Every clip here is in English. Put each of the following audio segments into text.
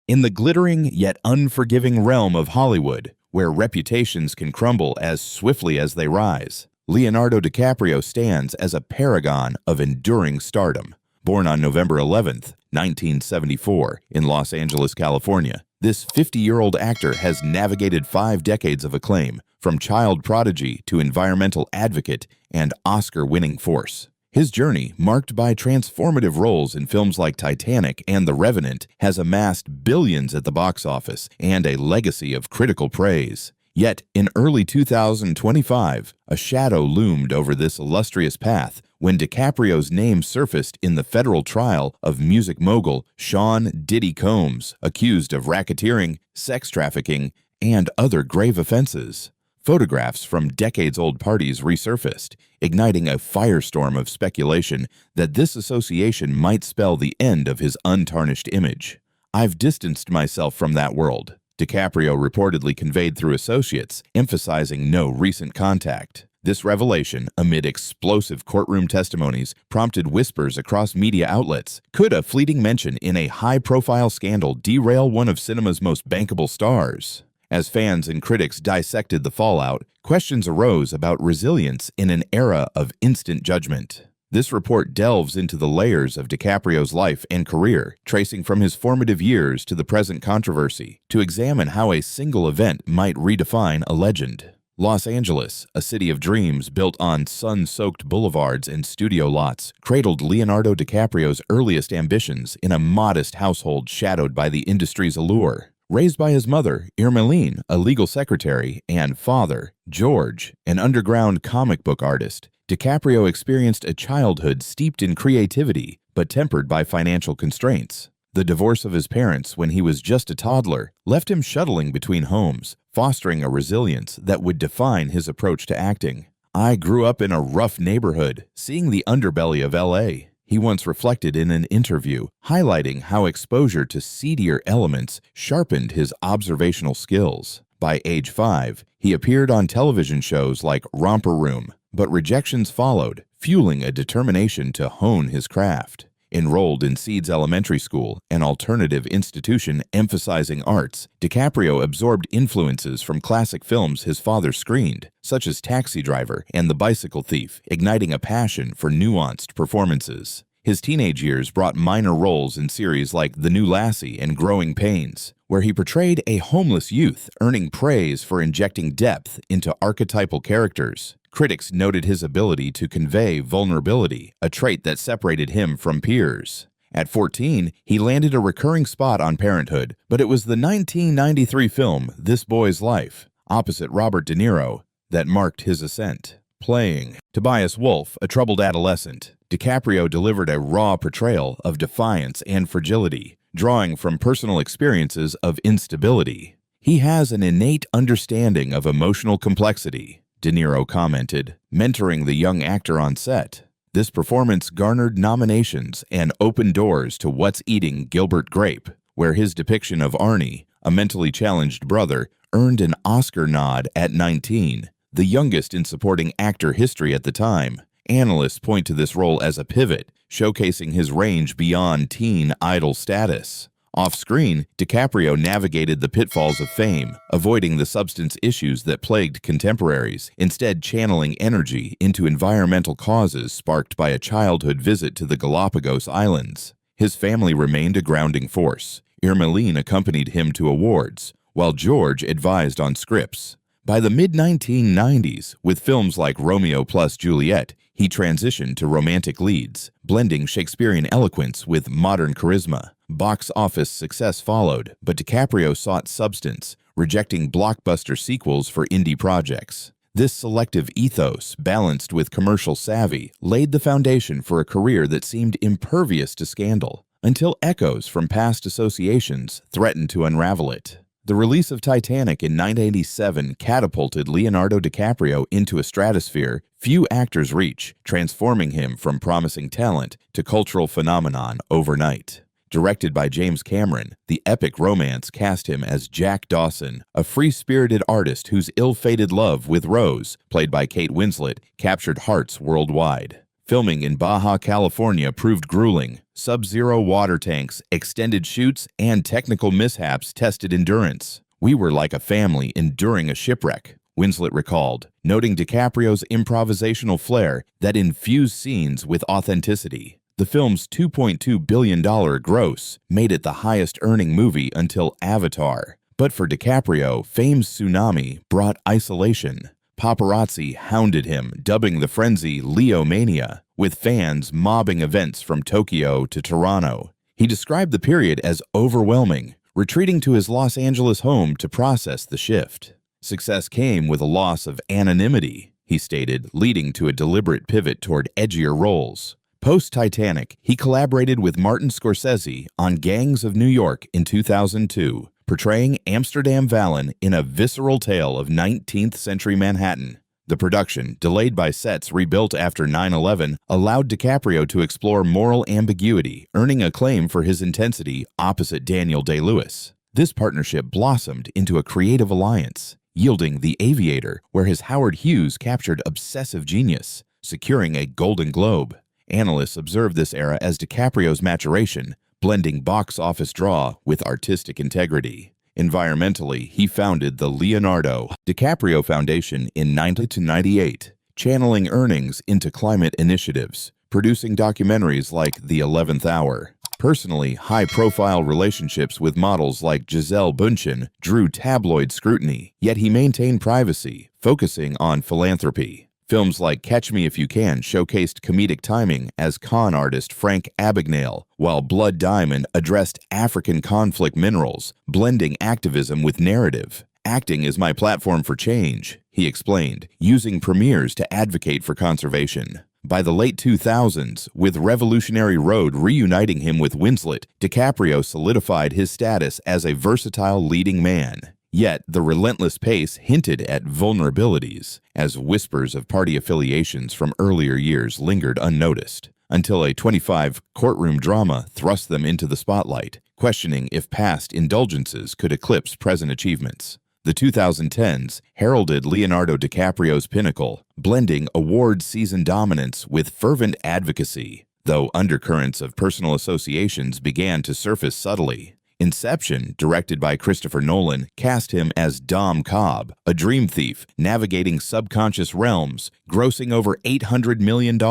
In the glittering yet unforgiving realm of Hollywood, where reputations can crumble as swiftly as they rise, Leonardo DiCaprio stands as a paragon of enduring stardom. Born on November 11, 1974, in Los Angeles, California, this 50-year-old actor has navigated 5 decades of acclaim, from child prodigy to environmental advocate and Oscar-winning force. His journey, marked by transformative roles in films like Titanic and The Revenant, has amassed billions at the box office and a legacy of critical praise. Yet, in early 2025, a shadow loomed over this illustrious path when DiCaprio's name surfaced in the federal trial of music mogul Sean "Diddy" Combs, accused of racketeering, sex trafficking, and other grave offenses. Photographs from decades-old parties resurfaced, igniting a firestorm of speculation that this association might spell the end of his untarnished image. "I've distanced myself from that world," DiCaprio reportedly conveyed through associates, emphasizing no recent contact. This revelation, amid explosive courtroom testimonies, prompted whispers across media outlets. Could a fleeting mention in a high-profile scandal derail one of cinema's most bankable stars? As fans and critics dissected the fallout, questions arose about resilience in an era of instant judgment. This report delves into the layers of DiCaprio's life and career, tracing from his formative years to the present controversy, to examine how a single event might redefine a legend. Los Angeles, a city of dreams built on sun-soaked boulevards and studio lots, cradled Leonardo DiCaprio's earliest ambitions in a modest household shadowed by the industry's allure. Raised by his mother, Irmelin, a legal secretary, and father, George, an underground comic book artist, DiCaprio experienced a childhood steeped in creativity, but tempered by financial constraints. The divorce of his parents when he was just a toddler left him shuttling between homes, fostering a resilience that would define his approach to acting. "I grew up in a rough neighborhood, seeing the underbelly of LA," he once reflected in an interview, highlighting how exposure to seedier elements sharpened his observational skills. By age 5, he appeared on television shows like Romper Room, but rejections followed, fueling a determination to hone his craft. Enrolled in Seeds Elementary School, an alternative institution emphasizing arts, DiCaprio absorbed influences from classic films his father screened, such as Taxi Driver and The Bicycle Thief, igniting a passion for nuanced performances. His teenage years brought minor roles in series like The New Lassie and Growing Pains, where he portrayed a homeless youth, earning praise for injecting depth into archetypal characters. Critics noted his ability to convey vulnerability, a trait that separated him from peers. At 14, he landed a recurring spot on Parenthood, but it was the 1993 film This Boy's Life, opposite Robert De Niro, that marked his ascent. Playing Tobias Wolff, a troubled adolescent, DiCaprio delivered a raw portrayal of defiance and fragility, drawing from personal experiences of instability. "He has an innate understanding of emotional complexity," De Niro commented, mentoring the young actor on set. This performance garnered nominations and opened doors to What's Eating Gilbert Grape, where his depiction of Arnie, a mentally challenged brother, earned an Oscar nod at 19, the youngest in supporting actor history at the time. Analysts point to this role as a pivot, showcasing his range beyond teen idol status. Off-screen, DiCaprio navigated the pitfalls of fame, avoiding the substance issues that plagued contemporaries, instead channeling energy into environmental causes sparked by a childhood visit to the Galapagos Islands. His family remained a grounding force. Irmelin accompanied him to awards, while George advised on scripts. By the mid-1990s, with films like Romeo plus Juliet, he transitioned to romantic leads, blending Shakespearean eloquence with modern charisma. Box office success followed, but DiCaprio sought substance, rejecting blockbuster sequels for indie projects. This selective ethos, balanced with commercial savvy, laid the foundation for a career that seemed impervious to scandal, until echoes from past associations threatened to unravel it. The release of Titanic in 1987 catapulted Leonardo DiCaprio into a stratosphere few actors reach, transforming him from promising talent to cultural phenomenon overnight. Directed by James Cameron, the epic romance cast him as Jack Dawson, a free-spirited artist whose ill-fated love with Rose, played by Kate Winslet, captured hearts worldwide. Filming in Baja California proved grueling. Sub-zero water tanks, extended shoots, and technical mishaps tested endurance. We were like a family enduring a shipwreck, Winslet recalled, noting DiCaprio's improvisational flair that infused scenes with authenticity. The film's $2.2 billion gross made it the highest-earning movie until Avatar. But for DiCaprio, fame's tsunami brought isolation. Paparazzi hounded him, dubbing the frenzy Leo-mania, with fans mobbing events from Tokyo to Toronto. He described the period as overwhelming, retreating to his Los Angeles home to process the shift. Success came with a loss of anonymity, he stated, leading to a deliberate pivot toward edgier roles. Post-Titanic, he collaborated with Martin Scorsese on Gangs of New York in 2002, portraying Amsterdam Vallen in a visceral tale of 19th-century Manhattan. The production, delayed by sets rebuilt after 9/11, allowed DiCaprio to explore moral ambiguity, earning acclaim for his intensity opposite Daniel Day-Lewis. This partnership blossomed into a creative alliance, yielding The Aviator, where his Howard Hughes captured obsessive genius, securing a Golden Globe. Analysts observed this era as DiCaprio's maturation, blending box office draw with artistic integrity. Environmentally, he founded the Leonardo DiCaprio Foundation in 1998, channeling earnings into climate initiatives, producing documentaries like The 11th Hour. Personally, high-profile relationships with models like Gisele Bündchen drew tabloid scrutiny, yet he maintained privacy, focusing on philanthropy. Films like Catch Me If You Can showcased comedic timing as con artist Frank Abagnale, while Blood Diamond addressed African conflict minerals, blending activism with narrative. "Acting is my platform for change," he explained, using premieres to advocate for conservation. By the late 2000s, with Revolutionary Road reuniting him with Winslet, DiCaprio solidified his status as a versatile leading man. Yet, the relentless pace hinted at vulnerabilities, as whispers of party affiliations from earlier years lingered unnoticed, until a 25 courtroom drama thrust them into the spotlight, questioning if past indulgences could eclipse present achievements. The 2010s heralded Leonardo DiCaprio's pinnacle, blending award season dominance with fervent advocacy, though undercurrents of personal associations began to surface subtly. Inception, directed by Christopher Nolan, cast him as Dom Cobb, a dream thief navigating subconscious realms, grossing over $800 million,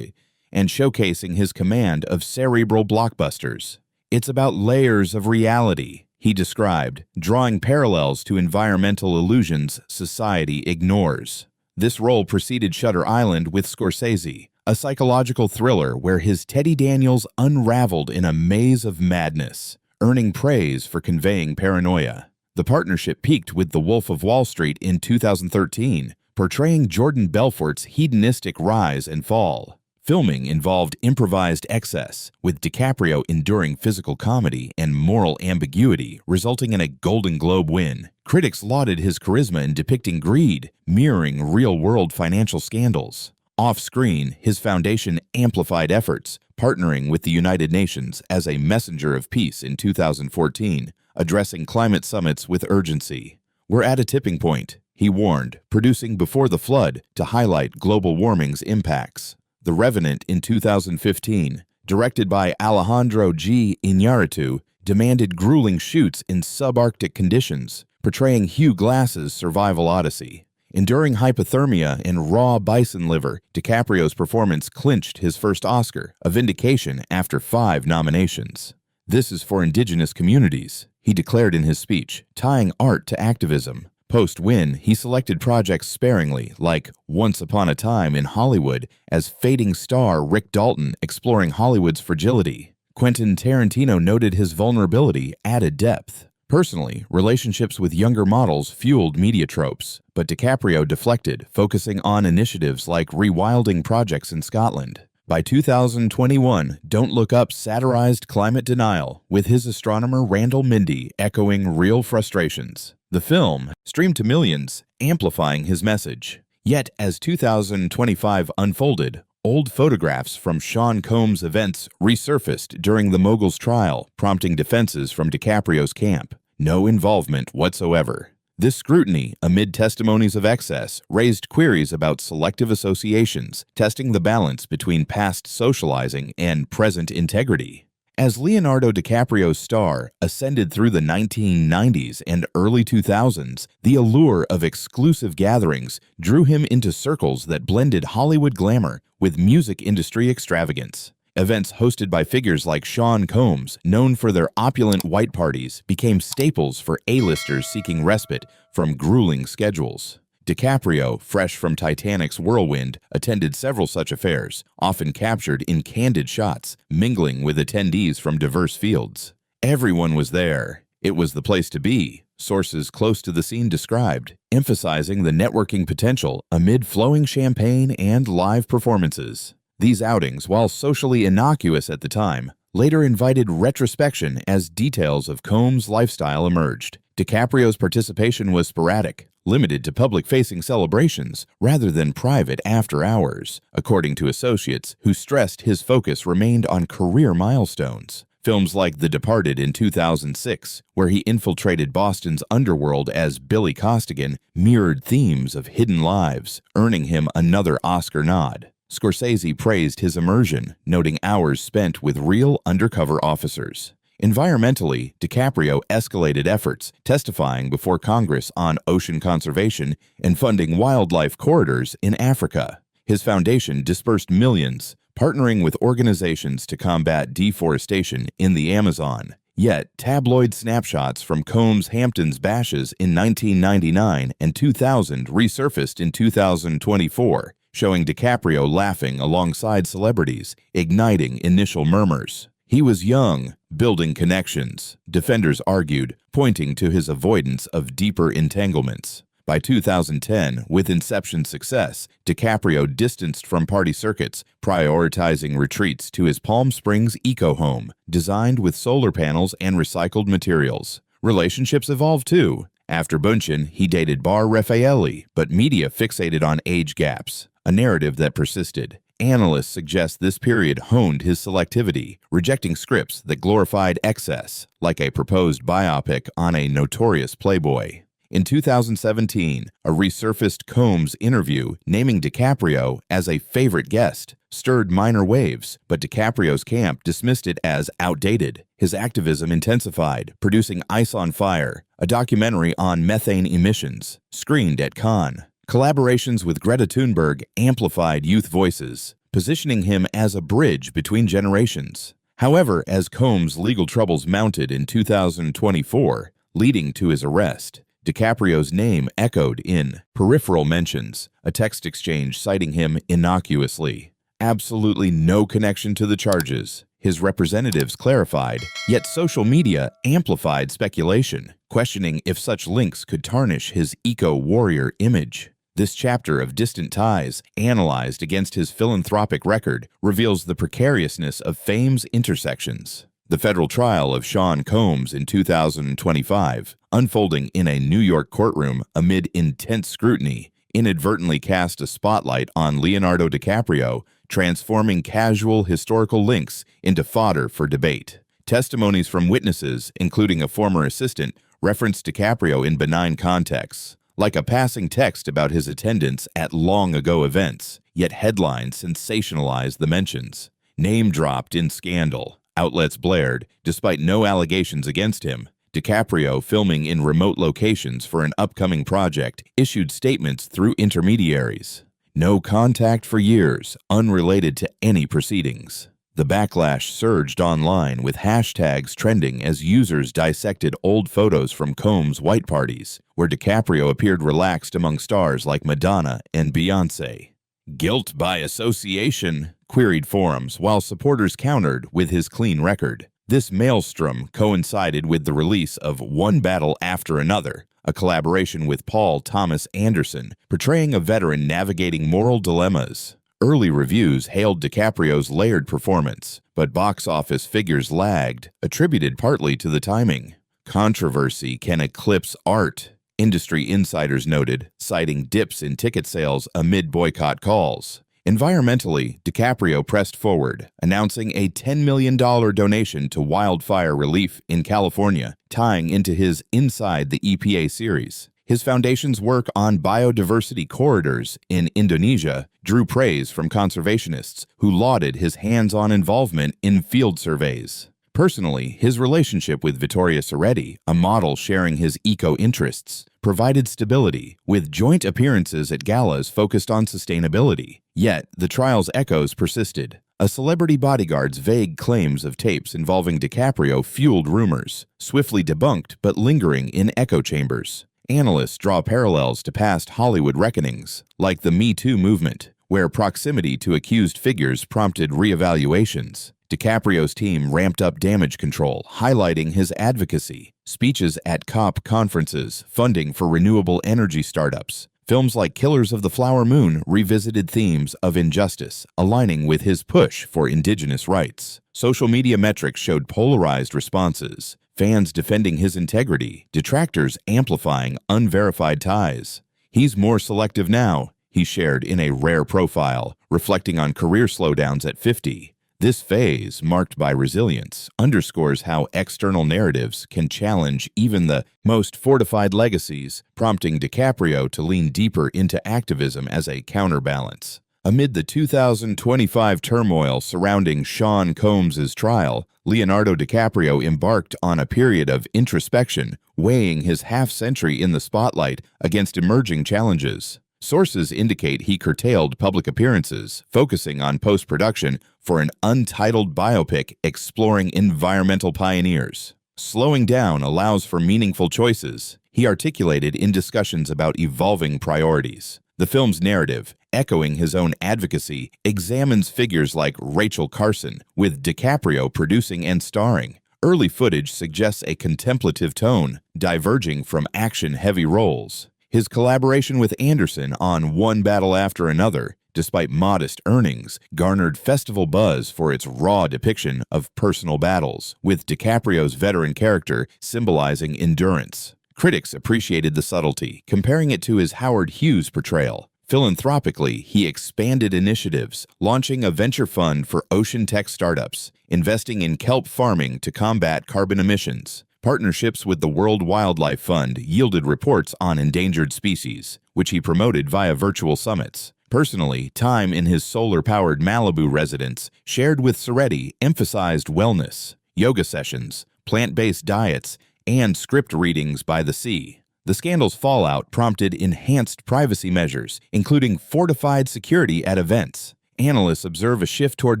and showcasing his command of cerebral blockbusters. "It's about layers of reality," he described, drawing parallels to environmental illusions society ignores. This role preceded Shutter Island with Scorsese, a psychological thriller where his Teddy Daniels unraveled in a maze of madness, earning praise for conveying paranoia. The partnership peaked with The Wolf of Wall Street in 2013, portraying Jordan Belfort's hedonistic rise and fall. Filming involved improvised excess, with DiCaprio enduring physical comedy and moral ambiguity, resulting in a Golden Globe win. Critics lauded his charisma in depicting greed, mirroring real-world financial scandals. Off-screen, his foundation amplified efforts, partnering with the United Nations as a messenger of peace in 2014, addressing climate summits with urgency. "We're at a tipping point," he warned, producing Before the Flood to highlight global warming's impacts. The Revenant in 2015, directed by Alejandro G. Iñárritu, demanded grueling shoots in subarctic conditions, portraying Hugh Glass's survival odyssey. Enduring hypothermia and raw bison liver, DiCaprio's performance clinched his first Oscar, a vindication after 5 nominations. "This is for indigenous communities," he declared in his speech, tying art to activism. Post-win, he selected projects sparingly, like Once Upon a Time in Hollywood, as fading star Rick Dalton exploring Hollywood's fragility. Quentin Tarantino noted his vulnerability added depth. Personally, relationships with younger models fueled media tropes, but DiCaprio deflected, focusing on initiatives like rewilding projects in Scotland. By 2021, Don't Look Up satirized climate denial, with his astronomer Randall Mindy echoing real frustrations. The film streamed to millions, amplifying his message. Yet, as 2025 unfolded, old photographs from Sean Combs' events resurfaced during the mogul's trial, prompting defenses from DiCaprio's camp. No involvement whatsoever. This scrutiny, amid testimonies of excess, raised queries about selective associations, testing the balance between past socializing and present integrity. As Leonardo DiCaprio's star ascended through the 1990s and early 2000s, the allure of exclusive gatherings drew him into circles that blended Hollywood glamour with music industry extravagance. Events hosted by figures like Sean Combs, known for their opulent white parties, became staples for A-listers seeking respite from grueling schedules. DiCaprio, fresh from Titanic's whirlwind, attended several such affairs, often captured in candid shots, mingling with attendees from diverse fields. Everyone was there. It was the place to be, sources close to the scene described, emphasizing the networking potential amid flowing champagne and live performances. These outings, while socially innocuous at the time, later invited retrospection as details of Combs' lifestyle emerged. DiCaprio's participation was sporadic, limited to public-facing celebrations rather than private after-hours, according to associates who stressed his focus remained on career milestones. Films like The Departed in 2006, where he infiltrated Boston's underworld as Billy Costigan, mirrored themes of hidden lives, earning him another Oscar nod. Scorsese praised his immersion, noting hours spent with real undercover officers. Environmentally, DiCaprio escalated efforts, testifying before Congress on ocean conservation and funding wildlife corridors in Africa. His foundation dispersed millions, partnering with organizations to combat deforestation in the Amazon. Yet, tabloid snapshots from Combs' Hamptons bashes in 1999 and 2000 resurfaced in 2024, showing DiCaprio laughing alongside celebrities, igniting initial murmurs. He was young, building connections, defenders argued, pointing to his avoidance of deeper entanglements. By 2010, with Inception's success, DiCaprio distanced from party circuits, prioritizing retreats to his Palm Springs eco-home, designed with solar panels and recycled materials. Relationships evolved too. After Bunchen, he dated Bar Raffaelli, but media fixated on age gaps, a narrative that persisted. Analysts suggest this period honed his selectivity, rejecting scripts that glorified excess, like a proposed biopic on a notorious playboy. In 2017, a resurfaced Combs interview naming DiCaprio as a favorite guest stirred minor waves, but DiCaprio's camp dismissed it as outdated. His activism intensified, producing Ice on Fire, a documentary on methane emissions, screened at Cannes. Collaborations with Greta Thunberg amplified youth voices, positioning him as a bridge between generations. However, as Combs' legal troubles mounted in 2024, leading to his arrest, DiCaprio's name echoed in peripheral mentions, a text exchange citing him innocuously. Absolutely no connection to the charges, his representatives clarified, yet social media amplified speculation, questioning if such links could tarnish his eco-warrior image. This chapter of distant ties, analyzed against his philanthropic record, reveals the precariousness of fame's intersections. The federal trial of Sean Combs in 2025, unfolding in a New York courtroom amid intense scrutiny, inadvertently cast a spotlight on Leonardo DiCaprio, transforming casual historical links into fodder for debate. Testimonies from witnesses, including a former assistant, referenced DiCaprio in benign contexts, like a passing text about his attendance at long-ago events, yet headlines sensationalized the mentions. Name-dropped in scandal, outlets blared, despite no allegations against him. DiCaprio, filming in remote locations for an upcoming project, issued statements through intermediaries. No contact for years, unrelated to any proceedings. The backlash surged online with hashtags trending as users dissected old photos from Combs' white parties, where DiCaprio appeared relaxed among stars like Madonna and Beyoncé. Guilt by association, queried forums, while supporters countered with his clean record. This maelstrom coincided with the release of One Battle After Another, a collaboration with Paul Thomas Anderson, portraying a veteran navigating moral dilemmas. Early reviews hailed DiCaprio's layered performance, but box office figures lagged, attributed partly to the timing. Controversy can eclipse art, industry insiders noted, citing dips in ticket sales amid boycott calls. Environmentally, DiCaprio pressed forward, announcing a $10 million donation to wildfire relief in California, tying into his Inside the EPA series. His foundation's work on biodiversity corridors in Indonesia drew praise from conservationists who lauded his hands-on involvement in field surveys. Personally, his relationship with Vittoria Soretti, a model sharing his eco-interests, provided stability, with joint appearances at galas focused on sustainability. Yet, the trial's echoes persisted. A celebrity bodyguard's vague claims of tapes involving DiCaprio fueled rumors, swiftly debunked but lingering in echo chambers. Analysts draw parallels to past Hollywood reckonings, like the Me Too movement, where proximity to accused figures prompted reevaluations. DiCaprio's team ramped up damage control, highlighting his advocacy. Speeches at COP conferences, funding for renewable energy startups. Films like Killers of the Flower Moon revisited themes of injustice, aligning with his push for indigenous rights. Social media metrics showed polarized responses. Fans defending his integrity, detractors amplifying unverified ties. "He's more selective now," he shared in a rare profile, reflecting on career slowdowns at 50. This phase, marked by resilience, underscores how external narratives can challenge even the most fortified legacies, prompting DiCaprio to lean deeper into activism as a counterbalance. Amid the 2025 turmoil surrounding Sean Combs' trial, Leonardo DiCaprio embarked on a period of introspection, weighing his half-century in the spotlight against emerging challenges. Sources indicate he curtailed public appearances, focusing on post-production for an untitled biopic exploring environmental pioneers. Slowing down allows for meaningful choices, he articulated in discussions about evolving priorities. The film's narrative, echoing his own advocacy, examines figures like Rachel Carson, with DiCaprio producing and starring. Early footage suggests a contemplative tone, diverging from action-heavy roles. His collaboration with Anderson on One Battle After Another, despite modest earnings, garnered festival buzz for its raw depiction of personal battles, with DiCaprio's veteran character symbolizing endurance. Critics appreciated the subtlety, comparing it to his Howard Hughes portrayal. Philanthropically, he expanded initiatives, launching a venture fund for ocean tech startups, investing in kelp farming to combat carbon emissions. Partnerships with the World Wildlife Fund yielded reports on endangered species, which he promoted via virtual summits. Personally, time in his solar-powered Malibu residence, shared with Soretti, emphasized wellness, yoga sessions, plant-based diets, and script readings by the sea. The scandal's fallout prompted enhanced privacy measures, including fortified security at events. Analysts observe a shift toward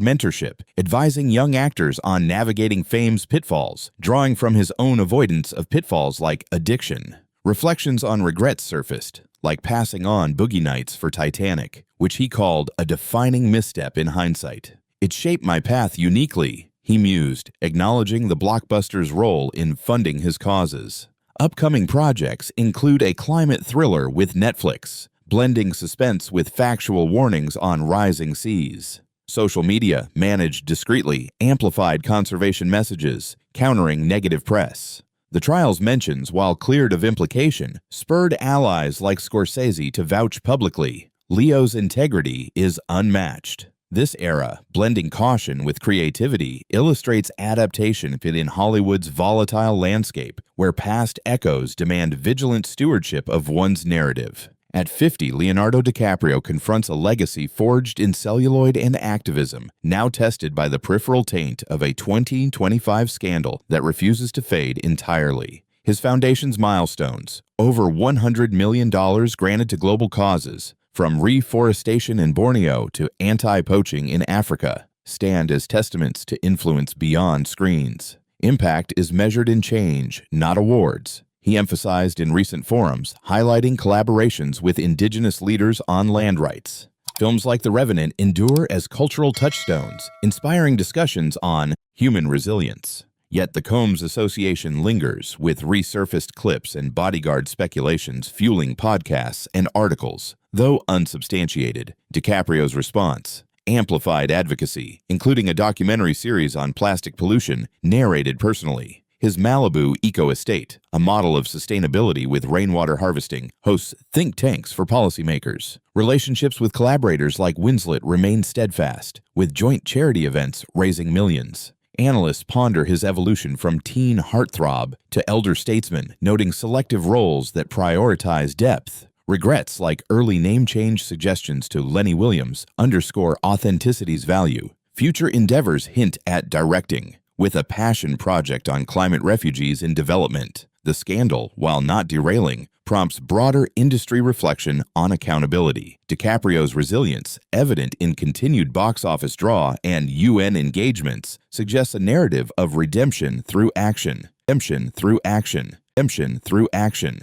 mentorship, advising young actors on navigating fame's pitfalls, drawing from his own avoidance of pitfalls like addiction. Reflections on regrets surfaced, like passing on Boogie Nights for Titanic, which he called a defining misstep in hindsight. "It shaped my path uniquely," he mused, acknowledging the blockbuster's role in funding his causes. Upcoming projects include a climate thriller with Netflix, blending suspense with factual warnings on rising seas. Social media, managed discreetly, amplified conservation messages, countering negative press. The trial's mentions, while cleared of implication, spurred allies like Scorsese to vouch publicly. Leo's integrity is unmatched. This era, blending caution with creativity, illustrates adaptation within Hollywood's volatile landscape, where past echoes demand vigilant stewardship of one's narrative. At 50, Leonardo DiCaprio confronts a legacy forged in celluloid and activism, now tested by the peripheral taint of a 2025 scandal that refuses to fade entirely. His foundation's milestones, over $100 million granted to global causes, from reforestation in Borneo to anti-poaching in Africa, stand as testaments to influence beyond screens. Impact is measured in change, not awards, he emphasized in recent forums, highlighting collaborations with indigenous leaders on land rights. Films like The Revenant endure as cultural touchstones, inspiring discussions on human resilience. Yet the Combs association lingers, with resurfaced clips and bodyguard speculations fueling podcasts and articles. Though unsubstantiated, DiCaprio's response, amplified advocacy, including a documentary series on plastic pollution, narrated personally. His Malibu Eco Estate, a model of sustainability with rainwater harvesting, hosts think tanks for policymakers. Relationships with collaborators like Winslet remain steadfast, with joint charity events raising millions. Analysts ponder his evolution from teen heartthrob to elder statesman, noting selective roles that prioritize depth. Regrets like early name change suggestions to Lenny Williams underscore authenticity's value. Future endeavors hint at directing, with a passion project on climate refugees in development. The scandal, while not derailing, prompts broader industry reflection on accountability. DiCaprio's resilience, evident in continued box office draw and UN engagements, suggests a narrative of redemption through action. Redemption through action. Redemption through action.